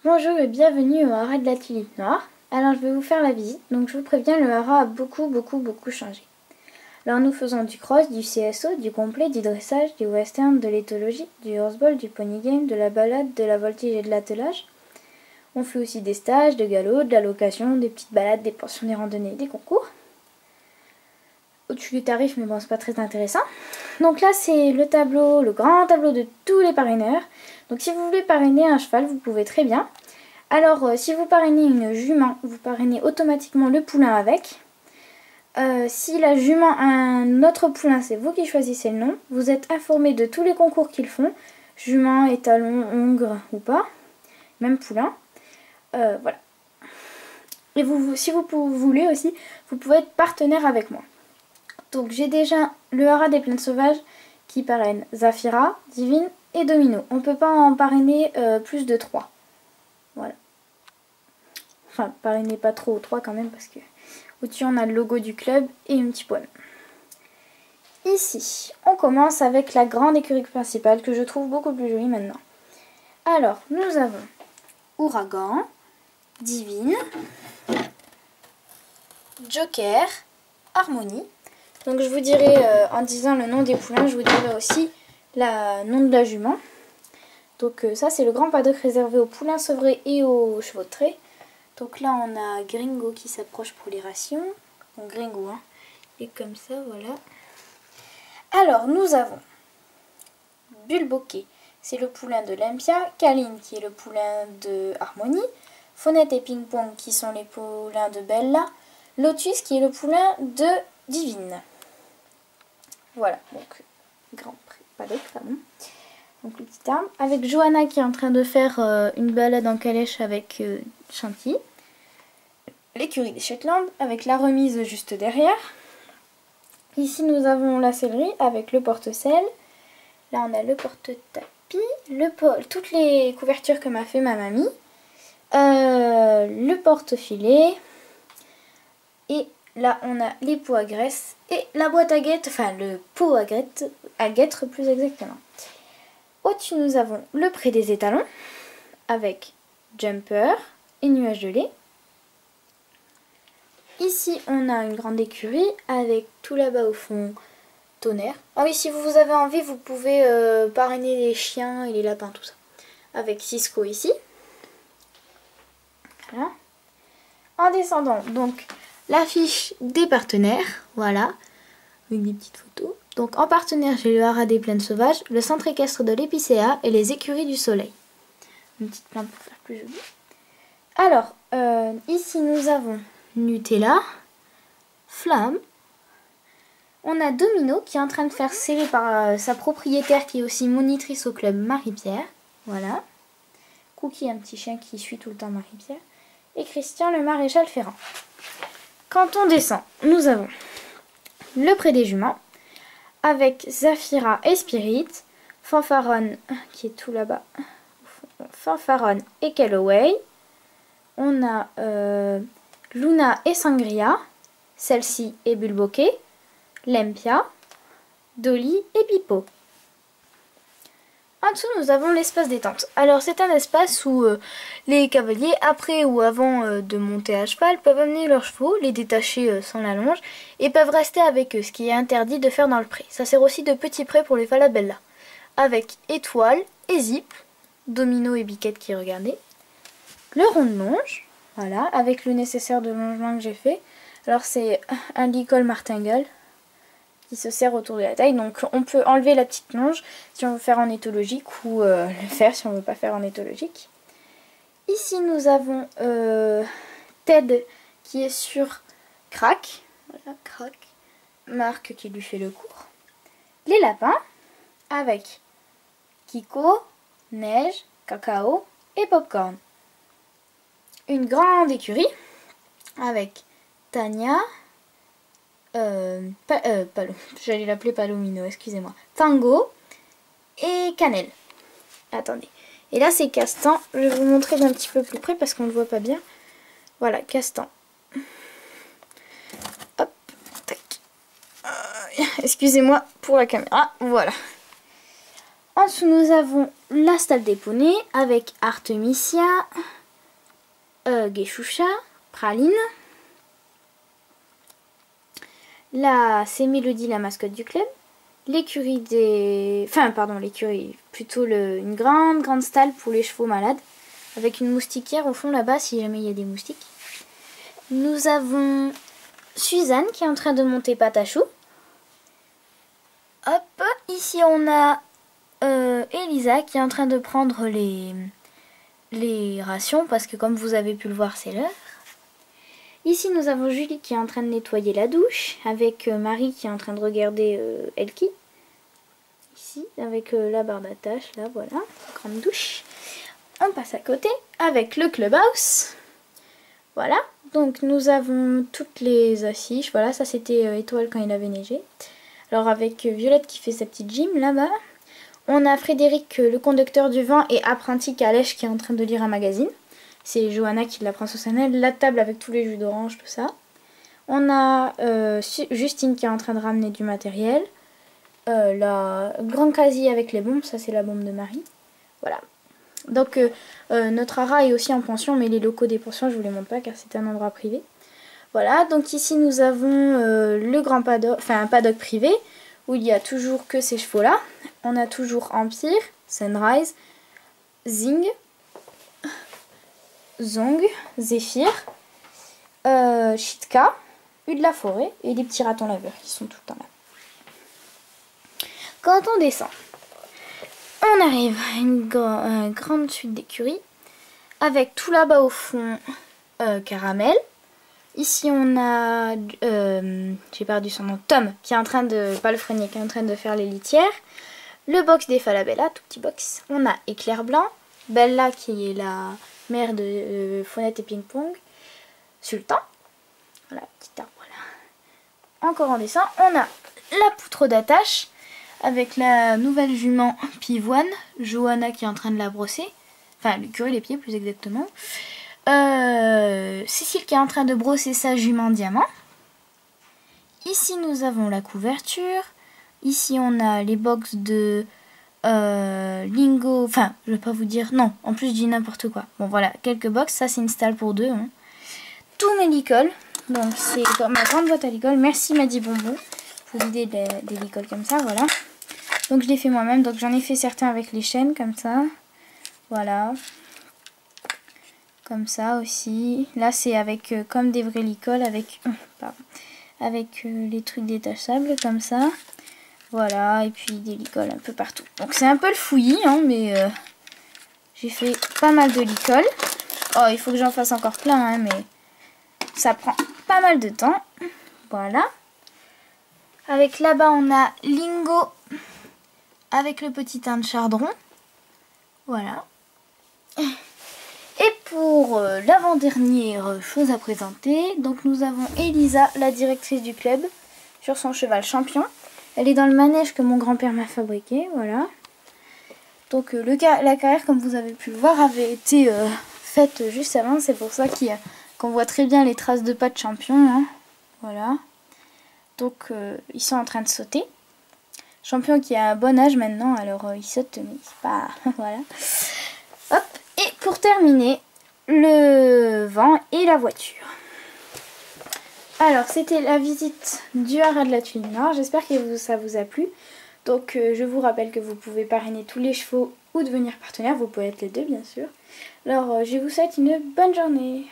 Bonjour et bienvenue au haras de la tulipe noire. Alors je vais vous faire la visite, donc je vous préviens, le haras a beaucoup changé. Alors nous faisons du cross, du CSO, du complet, du dressage, du western, de l'éthologie, du horseball, du pony game, de la balade, de la voltige et de l'attelage. On fait aussi des stages, de galop, de la location, des petites balades, des pensions, des randonnées, des concours. Au-dessus du tarif, mais bon, c'est pas très intéressant. Donc là, c'est le tableau, le grand tableau de tous les parraineurs. Donc si vous voulez parrainer un cheval, vous pouvez très bien. Alors, si vous parrainez une jument, vous parrainez automatiquement le poulain avec. Si la jument a un autre poulain, c'est vous qui choisissez le nom. Vous êtes informé de tous les concours qu'ils font. Jument, étalon, hongre ou pas. Même poulain. Voilà. Et si vous voulez aussi, vous pouvez être partenaire avec moi. Donc j'ai déjà le haras des plaines sauvages qui parraine Zafira, Divine et Domino. On ne peut pas en parrainer plus de 3. Voilà. Enfin, parrainer pas trop 3 quand même parce que au-dessus on a le logo du club et une petite poêle. Ici, on commence avec la grande écurie principale que je trouve beaucoup plus jolie maintenant. Alors, nous avons Ouragan, Divine, Joker, Harmonie. Donc je vous dirai, en disant le nom des poulains, je vous dirai aussi le nom de la jument. Donc ça c'est le grand paddock réservé aux poulains sevrés et aux chevaux de trait. Donc là on a Gringo qui s'approche pour les rations. Donc Gringo, hein. Et comme ça, voilà. Alors nous avons Bulboquet, c'est le poulain de Olympia. Kaline qui est le poulain de Harmonie. Faunette et Ping Pong qui sont les poulains de Bella. Lotus qui est le poulain de Divine. Voilà, donc grand paddock, pardon. Donc le petit arbre. Avec Johanna qui est en train de faire une balade en calèche avec Chantilly. L'écurie des Shetland avec la remise juste derrière. Ici nous avons la sellerie avec le porte-sel. Là on a le porte-tapis, toutes les couvertures que m'a fait ma mamie. Le porte-filet. Et là on a les pots à graisse et la boîte à guêtres, enfin le pot à guêtres plus exactement. Au-dessus nous avons le pré des étalons avec Jumper et Nuage de lait. Ici on a une grande écurie avec tout là-bas au fond Tonnerre. Ah oui, si vous avez envie vous pouvez parrainer les chiens et les lapins, tout ça. Avec Cisco ici. Voilà. En descendant donc l'affiche des partenaires, voilà, avec des petites photos. Donc en partenaire, j'ai le haras des plaines sauvages, le centre équestre de l'épicéa et les écuries du soleil. Une petite plante pour faire plus joli. Alors, ici nous avons Nutella, Flamme. On a Domino qui est en train de faire sceller par sa propriétaire qui est aussi monitrice au club, Marie-Pierre. Voilà. Cookie, un petit chien qui suit tout le temps Marie-Pierre. Et Christian, le maréchal ferrant. Quand on descend, nous avons le pré des juments avec Zafira et Spirit, Fanfaron qui est tout là-bas, Fanfaron et Calloway. On a Luna et Sangria, celle-ci et Bulboquet, Lempia, Dolly et Pipo. En dessous, nous avons l'espace détente. Alors, c'est un espace où les cavaliers, après ou avant de monter à cheval, peuvent amener leurs chevaux, les détacher sans la longe, et peuvent rester avec eux, ce qui est interdit de faire dans le pré. Ça sert aussi de petit pré pour les falabella. Avec Étoile et Zip, Domino et Biquette qui regardaient. Le rond de longe, voilà, avec le nécessaire de longement que j'ai fait. Alors, c'est un licol martingale qui se serre autour de la taille. Donc on peut enlever la petite longe si on veut faire en éthologique ou le faire si on ne veut pas faire en éthologique. Ici nous avons Ted qui est sur Crack. Voilà, Crack. Marc qui lui fait le cours. Les lapins avec Kiko, Neige, Cacao et Popcorn. Une grande écurie avec Tania, j'allais l'appeler Palomino, excusez-moi. Tango et Cannelle. Attendez. Et là c'est Castan. Je vais vous montrer d'un petit peu plus près parce qu'on ne le voit pas bien. Voilà, Castan. Hop, tac. Excusez-moi pour la caméra. Voilà. En dessous, nous avons la stable des poneys avec Artemisia, Geishusha, Praline. Là, c'est Mélodie, la mascotte du club. L'écurie des... Enfin, pardon, l'écurie. Plutôt une grande stalle pour les chevaux malades. Avec une moustiquaire au fond là-bas, si jamais il y a des moustiques. Nous avons Suzanne qui est en train de monter pâte à choux. Hop, ici on a Elisa qui est en train de prendre les rations parce que comme vous avez pu le voir, c'est l'heure. Ici nous avons Julie qui est en train de nettoyer la douche avec Marie qui est en train de regarder Elki. Ici avec la barre d'attache, là voilà, grande douche. On passe à côté avec le clubhouse. Voilà, donc nous avons toutes les affiches. Voilà, ça c'était Étoile quand il avait neigé. Alors avec Violette qui fait sa petite gym là-bas. On a Frédéric, le conducteur du vent, et apprenti calèche qui est en train de lire un magazine. C'est Johanna qui la prend sous sa aile. La table avec tous les jus d'orange, tout ça. On a Justine qui est en train de ramener du matériel. La grande casier avec les bombes, ça c'est la bombe de Marie. Voilà. Donc notre Ara est aussi en pension, mais les locaux des pensions je vous les montre pas car c'est un endroit privé. Voilà, donc ici nous avons le grand paddock, enfin un paddock privé où il y a toujours que ces chevaux là. On a toujours Empire, Sunrise, Zing, Zong, Zephyr, Chitka, U de la forêt et des petits ratons laveurs qui sont tout le temps là. Quand on descend, on arrive à une grande suite d'écuries avec tout là-bas au fond Caramel. Ici on a, j'ai perdu son nom, Tom qui est en train de, pas le freinier, qui est en train de faire les litières. Le box des Falabella, tout petit box. On a Éclair Blanc, Bella qui est la mère de Faunette et Ping Pong, Sultan, voilà, petit arbre là. Encore en dessin, on a la poutre d'attache avec la nouvelle jument Pivoine, Johanna qui est en train de la brosser, enfin lui curer les pieds plus exactement. Cécile qui est en train de brosser sa jument Diamant. Ici nous avons la couverture. Ici on a les box de Lingo. Enfin je vais pas vous dire. Non, en plus je dis n'importe quoi. Bon voilà, quelques box. Ça c'est une stalle pour deux. Hein. Tous mes licoles. Donc c'est ma grande boîte à licoles. Merci Maddy Bonbon pour l'idée des licoles comme ça. Voilà. Donc je l'ai fait moi-même. Donc j'en ai fait certains avec les chaînes comme ça. Voilà. Comme ça aussi. Là c'est avec comme des vrais licoles avec les trucs détachables comme ça. Voilà, et puis des licoles un peu partout. Donc c'est un peu le fouillis, hein, mais j'ai fait pas mal de licoles. Oh, il faut que j'en fasse encore plein, hein, mais ça prend pas mal de temps. Voilà. Avec là-bas on a Lingo avec le petit teint de chardron. Voilà. Et pour l'avant-dernière chose à présenter, donc nous avons Elisa, la directrice du club, sur son cheval Champion. Elle est dans le manège que mon grand-père m'a fabriqué, voilà. Donc la carrière, comme vous avez pu le voir, avait été faite juste avant. C'est pour ça qu'on voit très bien les traces de pas de Champion, hein. Voilà. Donc ils sont en train de sauter. Champion qui a un bon âge maintenant, alors il saute, mais c'est pas... voilà. Hop. Et pour terminer, le vent et la voiture. Alors, c'était la visite du haras de la Tuile Nord. J'espère que ça vous a plu. Donc, je vous rappelle que vous pouvez parrainer tous les chevaux ou devenir partenaire. Vous pouvez être les deux, bien sûr. Alors, je vous souhaite une bonne journée.